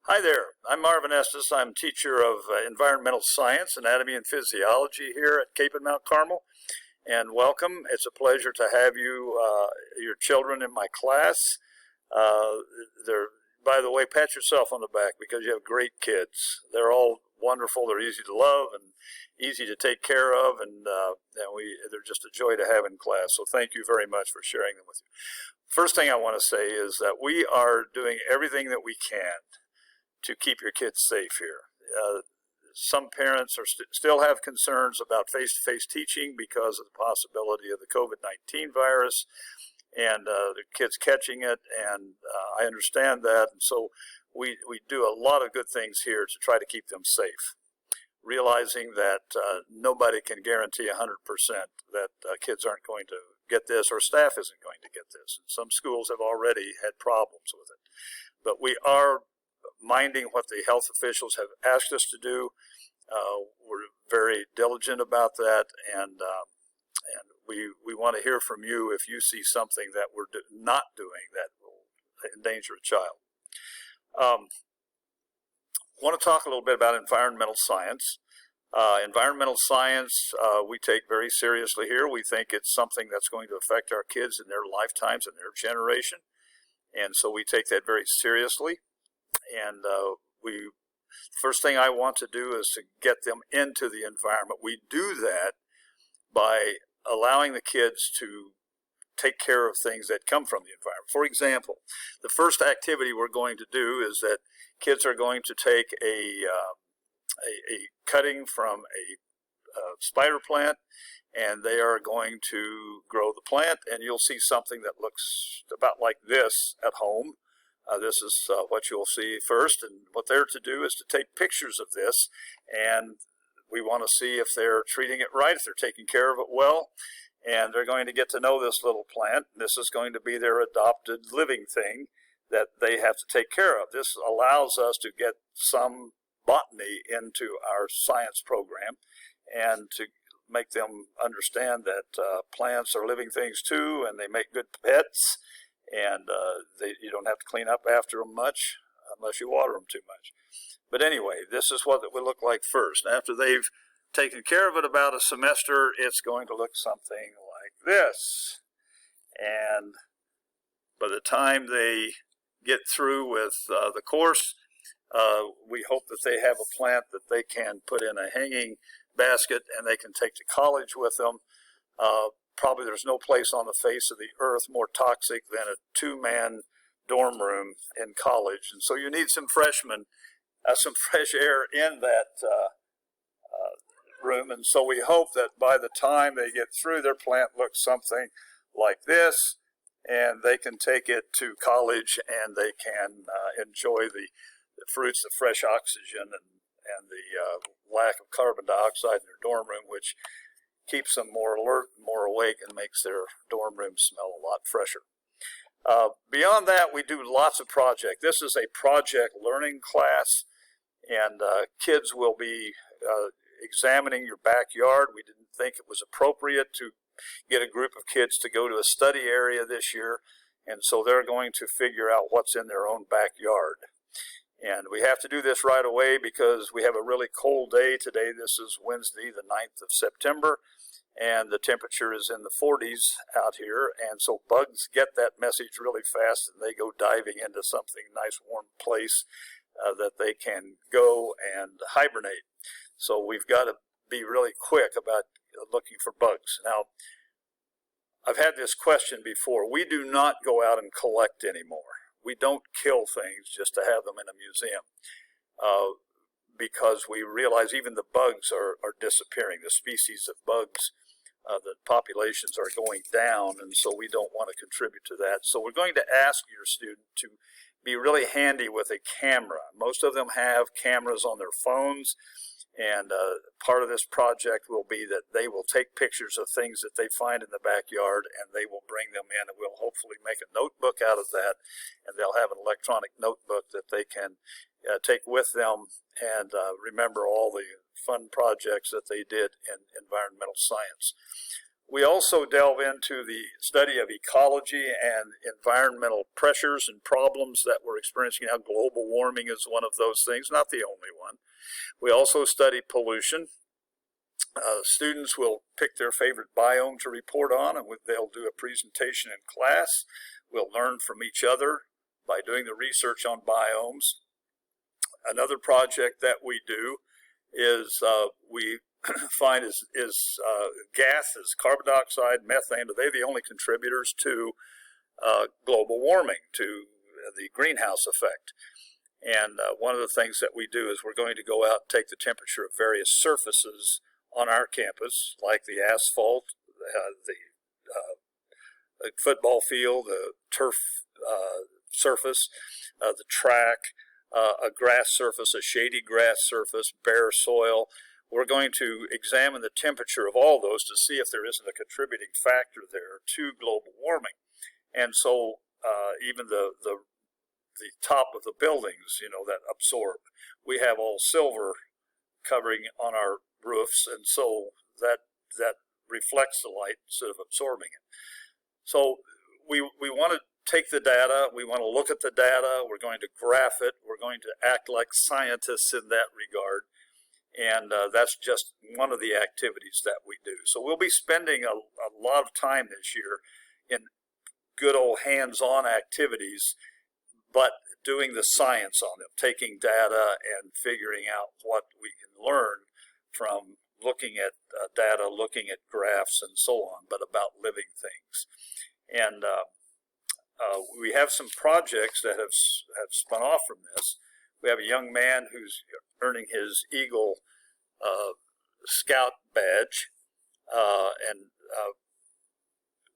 Hi there, I'm Marvin Estes. I'm teacher of environmental science, anatomy, and physiology here at Cape and Mount Carmel. And welcome. It's a pleasure to have you, your children in my class. By the way, pat yourself on the back because you have great kids. They're all wonderful. They're easy to love and easy to take care of, and they're just a joy to have in class. So thank you very much for sharing them with you. First thing I want to say is that we are doing everything that we can to keep your kids safe here. Some parents are still have concerns about face-to-face teaching because of the possibility of the COVID-19 virus and the kids catching it, and I understand that. And so we do a lot of good things here to try to keep them safe, realizing that nobody can guarantee 100% that kids aren't going to get this or staff isn't going to get this. And some schools have already had problems with it. But we are minding what the health officials have asked us to do. We're very diligent about that, and we want to hear from you if you see something that we're not doing that will endanger a child. I want to talk a little bit about environmental science. Environmental science we take very seriously here. We think it's something that's going to affect our kids in their lifetimes and their generation, and so we take that very seriously. And first thing I want to do is to get them into the environment. We do that by allowing the kids to take care of things that come from the environment. For example, the first activity we're going to do is that kids are going to take a cutting from a spider plant, and they are going to grow the plant, and you'll see something that looks about like this at home. This is what you'll see first, and what they're to do is to take pictures of this, and we want to see if they're treating it right, if they're taking care of it well, and they're going to get to know this little plant. This is going to be their adopted living thing that they have to take care of. This allows us to get some botany into our science program and to make them understand that plants are living things too, and they make good pets. And you don't have to clean up after them much unless you water them too much. But anyway, this is what it would look like first. After they've taken care of it about a semester, it's going to look something like this. And by the time they get through with the course, we hope that they have a plant that they can put in a hanging basket and they can take to college with them. Probably there's no place on the face of the earth more toxic than a two-man dorm room in college. And so you need some freshmen, some fresh air in that room. And so we hope that by the time they get through, their plant looks something like this, and they can take it to college and they can enjoy the fruits of fresh oxygen and the lack of carbon dioxide in their dorm room, which keeps them more alert, more awake, and makes their dorm room smell a lot fresher. Beyond that, we do lots of projects. This is a project learning class, and kids will be examining your backyard. We didn't think it was appropriate to get a group of kids to go to a study area this year, and so they're going to figure out what's in their own backyard. And we have to do this right away because we have a really cold day today. This is Wednesday, the 9th of September, and the temperature is in the 40s out here. And so bugs get that message really fast, and they go diving into something nice, warm place that they can go and hibernate. So we've got to be really quick about looking for bugs. Now, I've had this question before. We do not go out and collect anymore. We don't kill things just to have them in a museum because we realize even the bugs are disappearing. The species of bugs, the populations are going down, and so we don't want to contribute to that. So we're going to ask your student to be really handy with a camera. Most of them have cameras on their phones, and part of this project will be that they will take pictures of things that they find in the backyard, and they will bring them in, and we'll hopefully make a notebook out of that, and they'll have an electronic notebook that they can take with them and remember all the fun projects that they did in environmental science. We also delve into the study of ecology and environmental pressures and problems that we're experiencing now. Global warming is one of those things, not the only one. We also study pollution. Students will pick their favorite biome to report on, and they'll do a presentation in class. We'll learn from each other by doing the research on biomes. Another project that we do is we find is gases, carbon dioxide, methane. Are they the only contributors to global warming, to the greenhouse effect? And one of the things that we do is we're going to go out and take the temperature of various surfaces on our campus, like the asphalt, the football field, the turf surface, the track, a grass surface, a shady grass surface, bare soil. We're going to examine the temperature of all those to see if there isn't a contributing factor there to global warming. And so even the top of the buildings, that absorb, we have all silver covering on our roofs, and so that reflects the light instead of absorbing it. So we want to take the data, we want to look at the data, we're going to graph it, we're going to act like scientists in that regard, and that's just one of the activities that we do. So we'll be spending a lot of time this year in good old hands-on activities, but doing the science on them, taking data and figuring out what we can learn from looking at data, looking at graphs and so on, but about living things. And we have some projects that have spun off from this. We have a young man who's earning his Eagle Scout badge and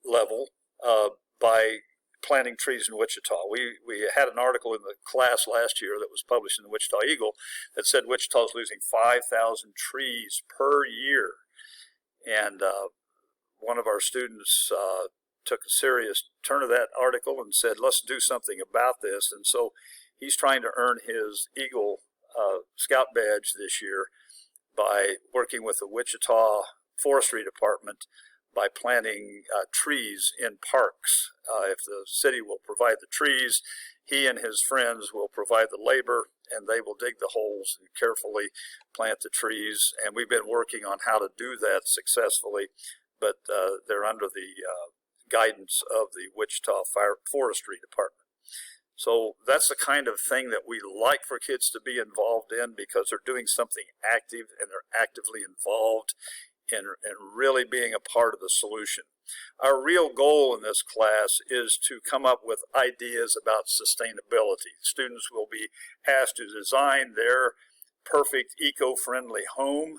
level by planting trees in Wichita. We had an article in the class last year that was published in the Wichita Eagle that said Wichita is losing 5,000 trees per year. And one of our students took a serious turn of that article and said, let's do something about this. And so he's trying to earn his Eagle Scout badge this year by working with the Wichita Forestry Department by planting trees in parks. If the city will provide the trees, he and his friends will provide the labor, and they will dig the holes and carefully plant the trees. And we've been working on how to do that successfully, but they're under the guidance of the Wichita Forestry Department. So that's the kind of thing that we like for kids to be involved in, because they're doing something active and they're actively involved in really being a part of the solution. Our real goal in this class is to come up with ideas about sustainability. Students will be asked to design their perfect eco-friendly home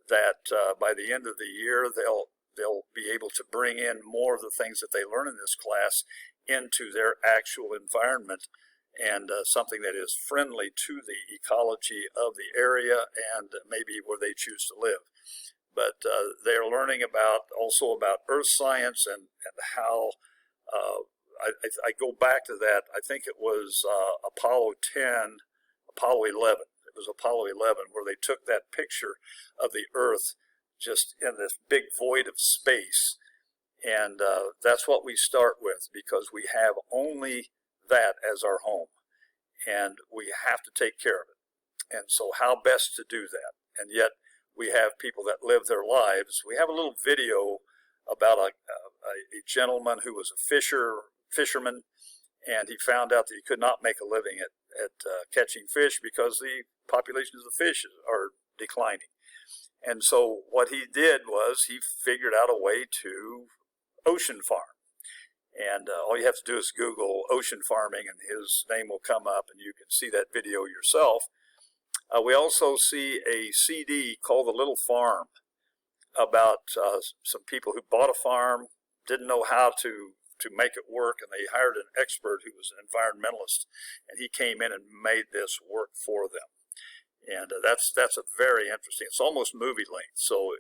that by the end of the year they'll be able to bring in more of the things that they learn in this class into their actual environment, and something that is friendly to the ecology of the area and maybe where they choose to live. But they're learning also about earth science and how, I go back to that, I think it was Apollo 11. It was Apollo 11 where they took that picture of the earth just in this big void of space. And that's what we start with, because we have only that as our home, and we have to take care of it. And so how best to do that? And yet we have people that live their lives. We have a little video about a gentleman who was a fisherman, and he found out that he could not make a living at catching fish because the populations of fish are declining. And so what he did was he figured out a way to ocean farm. And all you have to do is Google ocean farming and his name will come up and you can see that video yourself. We also see a CD called The Little Farm about some people who bought a farm, didn't know how to make it work, and they hired an expert who was an environmentalist, and he came in and made this work for them. And that's a very interesting, it's almost movie length, so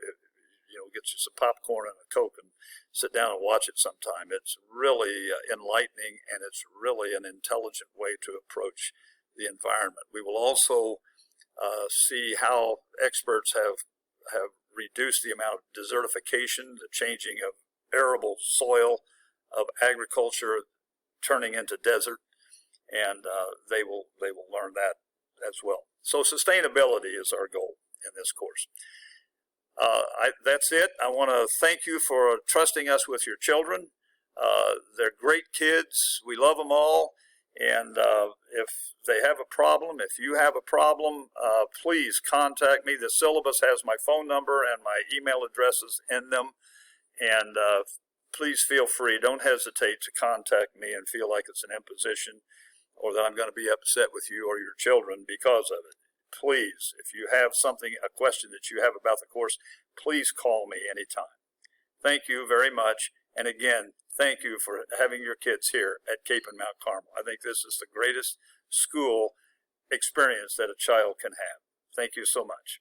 get you some popcorn and a Coke and sit down and watch it sometime. It's really enlightening, and it's really an intelligent way to approach the environment. We will also see how experts have reduced the amount of desertification, the changing of arable soil of agriculture turning into desert, and they will learn that as well. So sustainability is our goal in this course. That's it. I want to thank you for trusting us with your children. They're great kids. We love them all. And if they have a problem, if you have a problem, please contact me. The syllabus has my phone number and my email addresses in them. And please feel free. Don't hesitate to contact me and feel like it's an imposition or that I'm going to be upset with you or your children because of it. Please, if you have a question that you have about the course, please call me anytime. Thank you very much. And again, thank you for having your kids here at Cape and Mount Carmel. I think this is the greatest school experience that a child can have. Thank you so much.